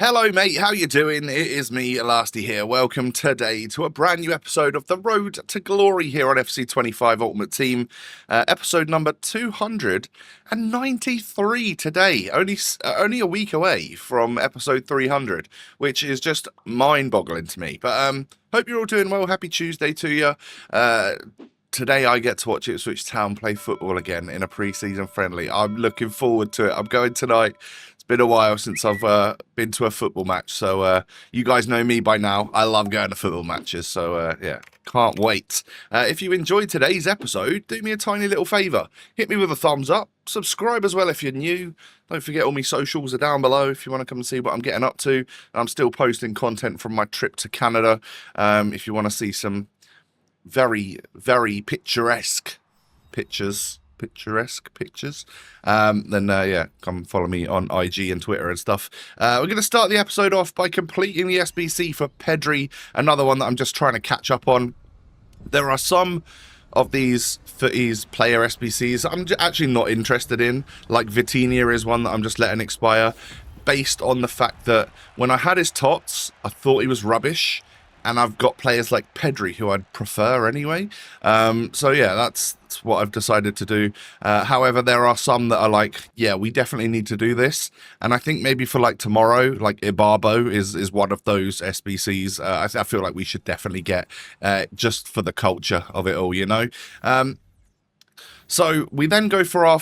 Hello mate, how you doing? It is me, Elasty here. Welcome today to a brand new episode of The Road to Glory here on Fc25 Ultimate Team. Episode number 293 today. Only a week away from episode 300, which is just mind-boggling to me. But hope you're all doing well. Happy Tuesday to you. Today I get to watch Ipswich Town play football again in a pre-season friendly. I'm looking forward to it. I'm going tonight. It's been a while since I've been to a football match, so you guys know me by now. I love going to football matches, so yeah, can't wait. If you enjoyed today's episode, do me a tiny little favour. Hit me with a thumbs up. Subscribe as well if you're new. Don't forget all my socials are down below if you want to come and see what I'm getting up to. I'm still posting content from my trip to Canada. If you want to see some very, very picturesque pictures, then yeah, come follow me on IG and Twitter and stuff. We're going to start the episode off by completing the SBC for Pedri, another one that I'm just trying to catch up on. There are some of these footies player SBCs I'm actually not interested in, like Vitinha is one that I'm just letting expire, based on the fact that when I had his tots, I thought he was rubbish. And I've got players like Pedri, who I'd prefer anyway. So yeah, that's what I've decided to do. However, there are some that are like, yeah, we definitely need to do this. And I think maybe for like tomorrow, like Ibabo is one of those SBCs. I feel like we should definitely get just for the culture of it all, you know. So we then go for our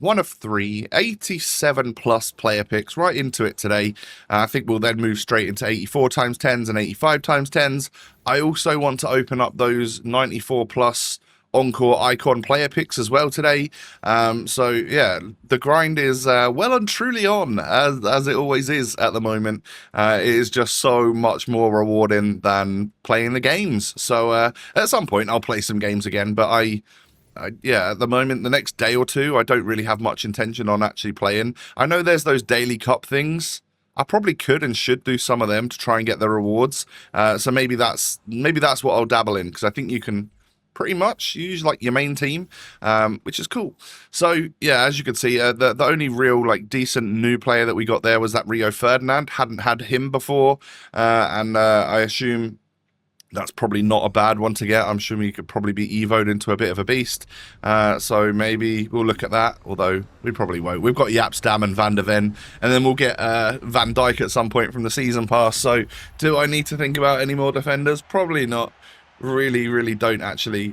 one of three 87 plus player picks right into it today. I think we'll then move straight into 84 times 10s and 85 times 10s. I also want to open up those 94 plus Encore icon player picks as well today. So yeah, the grind is well and truly on, as it always is at the moment. It is just so much more rewarding than playing the games. So at some point I'll play some games again, but yeah, at the moment, the next day or two, I don't really have much intention on actually playing. I know there's those daily cup things. I probably could and should do some of them to try and get the rewards. So maybe that's what I'll dabble in, because I think you can pretty much use like your main team, which is cool. So yeah, as you can see, the only real like decent new player that we got there was that Rio Ferdinand. Hadn't had him before, and I assume that's probably not a bad one to get. I'm sure he could probably be evoed into a bit of a beast. So maybe we'll look at that, although we probably won't. We've got Yapstam and Van der Ven, and then we'll get Van Dijk at some point from the season pass. So do I need to think about any more defenders? Probably not. Really don't actually.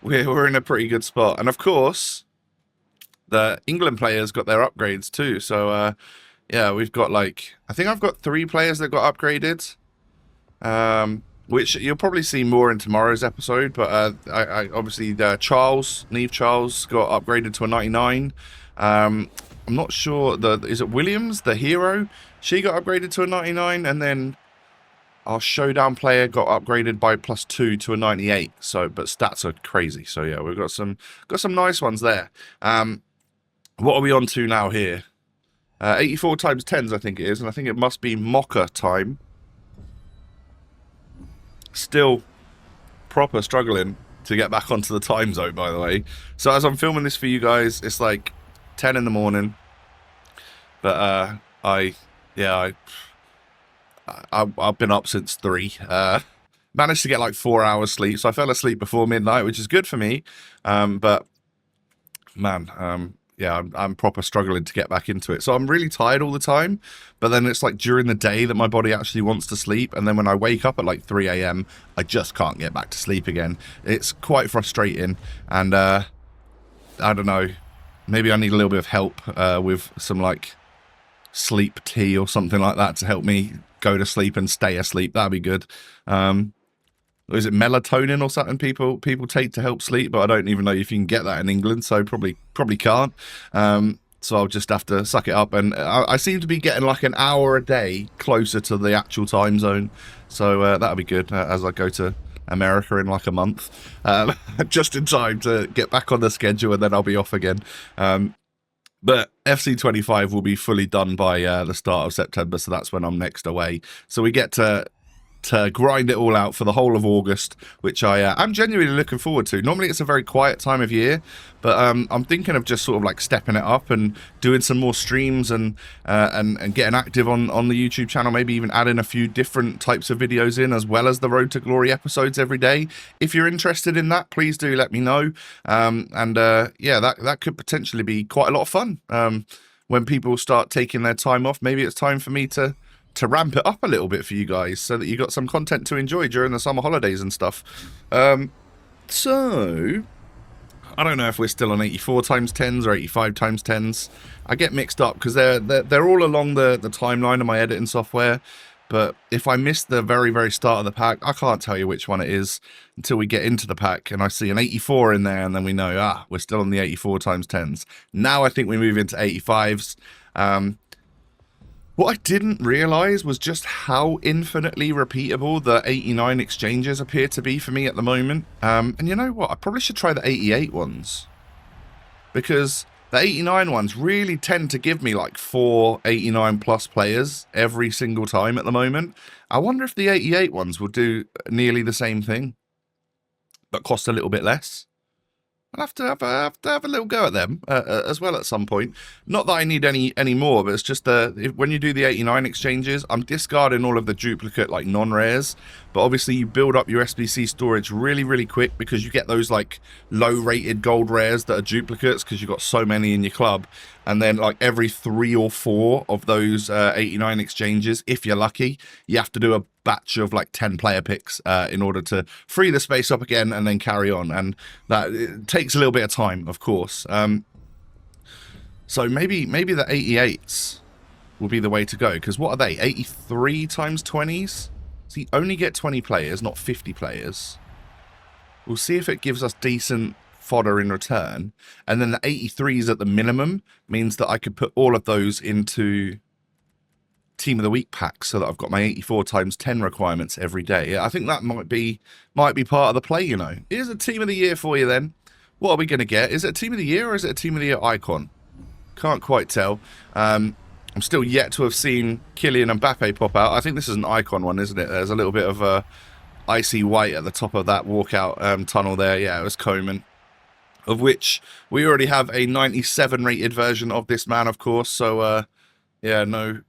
We're in a pretty good spot. And of course, the England players got their upgrades too. So yeah, we've got like, I think I've got 3 players that got upgraded. Which you'll probably see more in tomorrow's episode, but I obviously Neve Charles got upgraded to a 99. I'm not sure, is it Williams, the hero? She got upgraded to a 99, and then our showdown player got upgraded by +2 to a 98. So, but stats are crazy. So yeah, we've got some nice ones there. What are we on to now here? 84 times 10s, I think it is, and I think it must be Mocha time. Still proper struggling to get back onto the time zone, by the way. So as I'm filming this for you guys, it's like 10 in the morning. But I've been up since 3. Managed to get like 4 hours sleep, so I fell asleep before midnight, which is good for me. But man, yeah, I'm proper struggling to get back into it. So I'm really tired all the time, but then it's like during the day that my body actually wants to sleep, and then when I wake up at like 3 a.m, I just can't get back to sleep again. It's quite frustrating, and I don't know, maybe I need a little bit of help with some like sleep tea or something like that to help me go to sleep and stay asleep. That'd be good. Is it melatonin or something people take to help sleep? But I don't even know if you can get that in England, so probably can't. So I'll just have to suck it up. And I seem to be getting like an hour a day closer to the actual time zone. So that'll be good as I go to America in like a month. Just in time to get back on the schedule, and then I'll be off again. But FC25 will be fully done by the start of September, so that's when I'm next away. So we get to to grind it all out for the whole of August, which I'm genuinely looking forward to. Normally it's a very quiet time of year, but I'm thinking of just sort of like stepping it up and doing some more streams and getting active on the YouTube channel, maybe even adding a few different types of videos in, as well as the Road to Glory episodes every day. If you're interested in that, please do let me know. Yeah, that could potentially be quite a lot of fun. When people start taking their time off, maybe it's time for me to ramp it up a little bit for you guys so that you got some content to enjoy during the summer holidays and stuff. So I don't know if we're still on 84 times 10s or 85 times 10s. I get mixed up because they're all along the timeline of my editing software. But if I miss the very, very start of the pack, I can't tell you which one it is until we get into the pack and I see an 84 in there, and then we know, we're still on the 84 times 10s. Now I think we move into 85s. What I didn't realise was just how infinitely repeatable the 89 exchanges appear to be for me at the moment. And you know what? I probably should try the 88 ones. Because the 89 ones really tend to give me like 4 89 plus players every single time at the moment. I wonder if the 88 ones will do nearly the same thing, but cost a little bit less. I'll have to have a little go at them as well at some point. Not that I need any more, but it's just when you do the 89 exchanges, I'm discarding all of the duplicate like non-rares. But obviously you build up your SBC storage really, really quick because you get those like low-rated gold rares that are duplicates because you've got so many in your club. And then like every 3 or 4 of those 89 exchanges, if you're lucky, you have to do a batch of like 10 player picks in order to free the space up again and then carry on. And that it takes a little bit of time, of course. So maybe the 88s will be the way to go, because what are they? 83 times 20s? So you only get 20 players, not 50 players. We'll see if it gives us decent fodder in return. And then the 83s at the minimum means that I could put all of those into Team of the Week packs so that I've got my 84 times 10 requirements every day. I think that might be part of the play, you know. Here's a Team of the Year for you then. What are we going to get? Is it a Team of the Year or is it a Team of the Year icon? Can't quite tell. I'm still yet to have seen Kylian Mbappe pop out. I think this is an icon one, isn't it? There's a little bit of icy white at the top of that walkout tunnel there. Yeah, it was Koeman, of which we already have a 97 rated version of this man, of course. So, yeah, no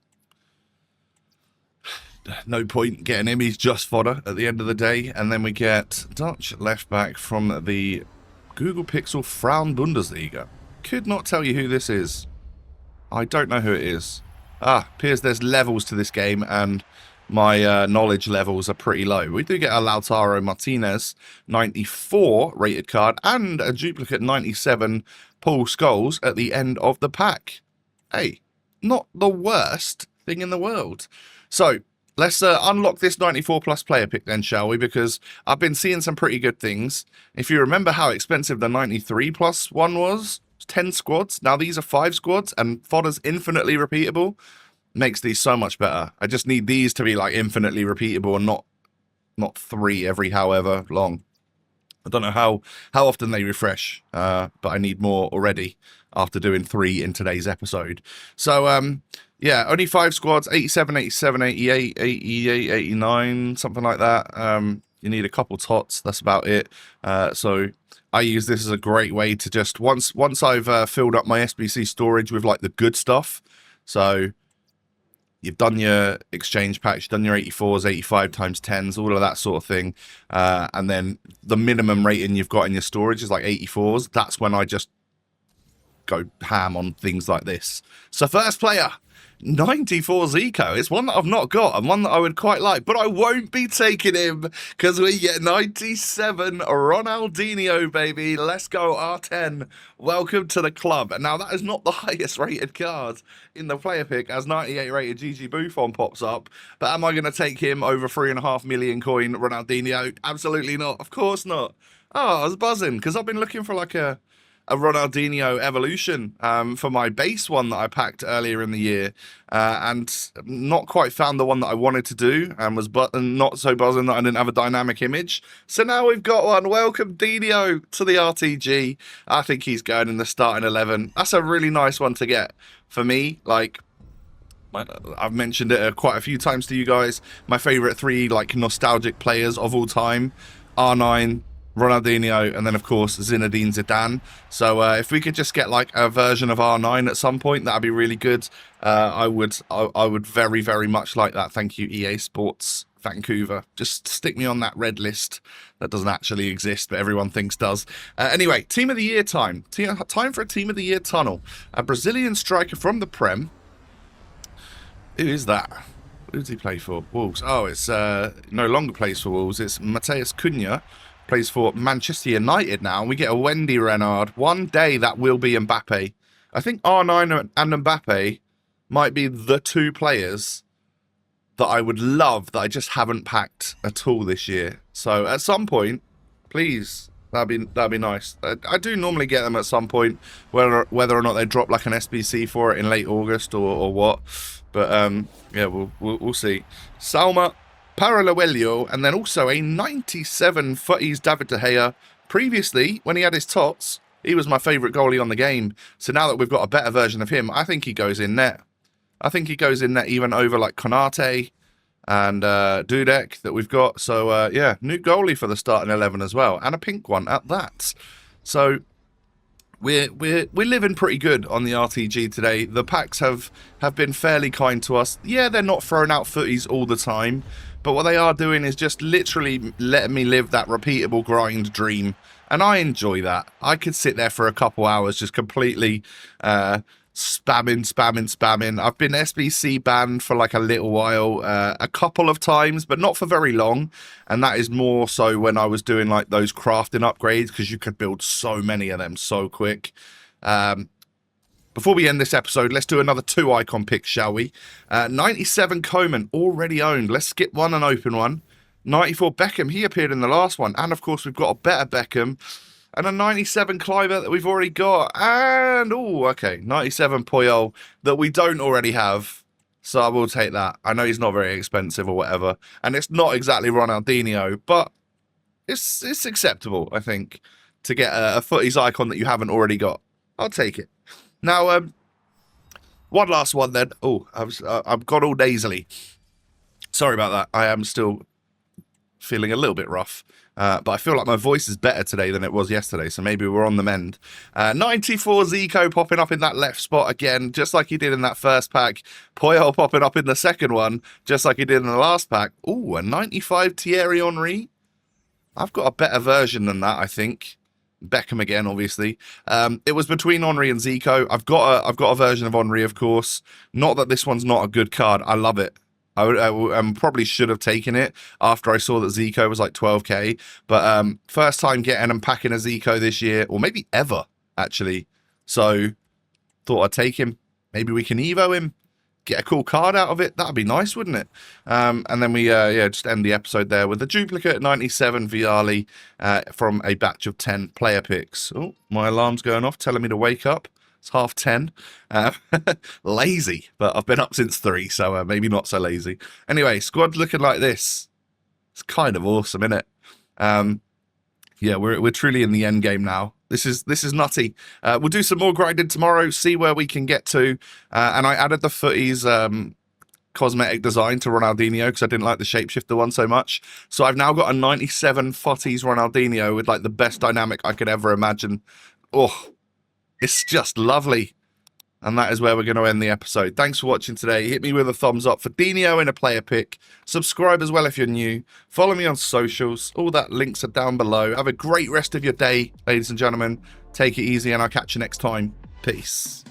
point getting him. He's just fodder at the end of the day. And then we get Dutch left back from the Google Pixel Frauen Bundesliga. Could not tell you who this is. I don't know who it is. Appears there's levels to this game, and my knowledge levels are pretty low. We do get a Lautaro Martinez 94 rated card and a duplicate 97 Paul Scholes at the end of the pack. Hey, not the worst thing in the world. So let's unlock this 94 plus player pick then, shall we? Because I've been seeing some pretty good things. If you remember how expensive the 93 plus one was, 10 squads. Now these are 5 squads, and fodder's infinitely repeatable. Makes these so much better. I just need these to be like infinitely repeatable and not 3 every however long. I don't know how often they refresh, but I need more already after doing 3 in today's episode. So yeah, only 5 squads, 87, 87, 88, 88, 89, something like that. You need a couple tots, that's about it. So I use this as a great way to just, once I've filled up my SBC storage with like the good stuff, so you've done your exchange packs, you've done your 84s, 85 times 10s, all of that sort of thing, and then the minimum rating you've got in your storage is like 84s, that's when I just go ham on things like this. So first player, 94 Zico. It's one that I've not got and one that I would quite like, but I won't be taking him because we get 97 Ronaldinho, baby. Let's go, R10. Welcome to the club. And now that is not the highest rated card in the player pick, as 98 rated GG Buffon pops up. But am I going to take him over 3.5 million coin Ronaldinho? Absolutely not. Of course not. Oh, I was buzzing because I've been looking for like a Ronaldinho evolution for my base one that I packed earlier in the year, and not quite found the one that I wanted to do, and was not so buzzing that I didn't have a dynamic image. So now we've got one. Welcome Dino to the RTG. I think he's going in the starting 11. That's a really nice one to get for me. Like, I've mentioned it quite a few times to you guys. My favorite 3 like nostalgic players of all time: R9, Ronaldinho, and then of course Zinedine Zidane. So if we could just get like a version of R9 at some point, that'd be really good. I would very, very much like that. Thank you, EA Sports Vancouver. Just stick me on that red list that doesn't actually exist, but everyone thinks does. Anyway, Team of the Year time. Time for a Team of the Year tunnel. A Brazilian striker from the Prem. Who is that? Who does he play for? Wolves. Oh, it's no longer plays for Wolves. It's Mateus Cunha. Plays for Manchester United now. We get a Wendy Renard. One day that will be Mbappe. I think R9 and Mbappe might be the 2 players that I would love that I just haven't packed at all this year. So at some point, please, that'd be nice. I do normally get them at some point, whether or not they drop like an SBC for it in late August or what. But yeah, we'll see. Salma Paralawelio, and then also a 97 footies David De Gea. Previously, when he had his tots, he was my favourite goalie on the game. So now that we've got a better version of him, I think he goes in net. I think he goes in net even over like Konate and Dudek that we've got. So yeah, new goalie for the starting 11 as well, and a pink one at that. So we're living pretty good on the RTG today. The packs have been fairly kind to us. Yeah, they're not throwing out footies all the time, but what they are doing is just literally letting me live that repeatable grind dream, and I enjoy that. I could sit there for a couple hours just completely spamming. I've been SBC banned for like a little while, a couple of times, but not for very long, and that is more so when I was doing like those crafting upgrades, because you could build so many of them so quick. Before we end this episode, let's do another 2 icon picks, shall we? 97 Coman, already owned. Let's skip one and open one. 94 Beckham, he appeared in the last one, and of course we've got a better Beckham. And a 97 Kluivert that we've already got. And, oh, okay, 97 Puyol that we don't already have. So I will take that. I know he's not very expensive or whatever. And it's not exactly Ronaldinho, but it's acceptable, I think, to get a footies icon that you haven't already got. I'll take it. Now, one last one then. Oh, I've got all nasally. Sorry about that. I am still feeling a little bit rough. But I feel like my voice is better today than it was yesterday, so maybe we're on the mend. 94 Zico popping up in that left spot again, just like he did in that first pack. Puyol popping up in the second one, just like he did in the last pack. Ooh, a 95 Thierry Henry. I've got a better version than that, I think. Beckham again, obviously. It was between Henry and Zico. I've got a version of Henry, of course. Not that this one's not a good card. I love it. I probably should have taken it after I saw that Zico was like 12k. But first time getting and packing a Zico this year, or maybe ever, actually. So thought I'd take him. Maybe we can Evo him. Get a cool card out of it. That'd be nice, wouldn't it? And then we just end the episode there with a duplicate 97 Viali from a batch of 10 player picks. Oh, my alarm's going off, telling me to wake up. It's 10:30. Lazy, but I've been up since 3, so maybe not so lazy. Anyway, squad looking like this. It's kind of awesome, isn't it? Yeah, we're truly in the end game now. This is nutty. We'll do some more grinding tomorrow, see where we can get to. And I added the footies cosmetic design to Ronaldinho because I didn't like the shapeshifter one so much. So I've now got a 97 footies Ronaldinho with like the best dynamic I could ever imagine. Oh, it's just lovely. And that is where we're going to end the episode. Thanks for watching today. Hit me with a thumbs up for Dino in a player pick. Subscribe as well if you're new. Follow me on socials. All that links are down below. Have a great rest of your day, ladies and gentlemen. Take it easy and I'll catch you next time. Peace.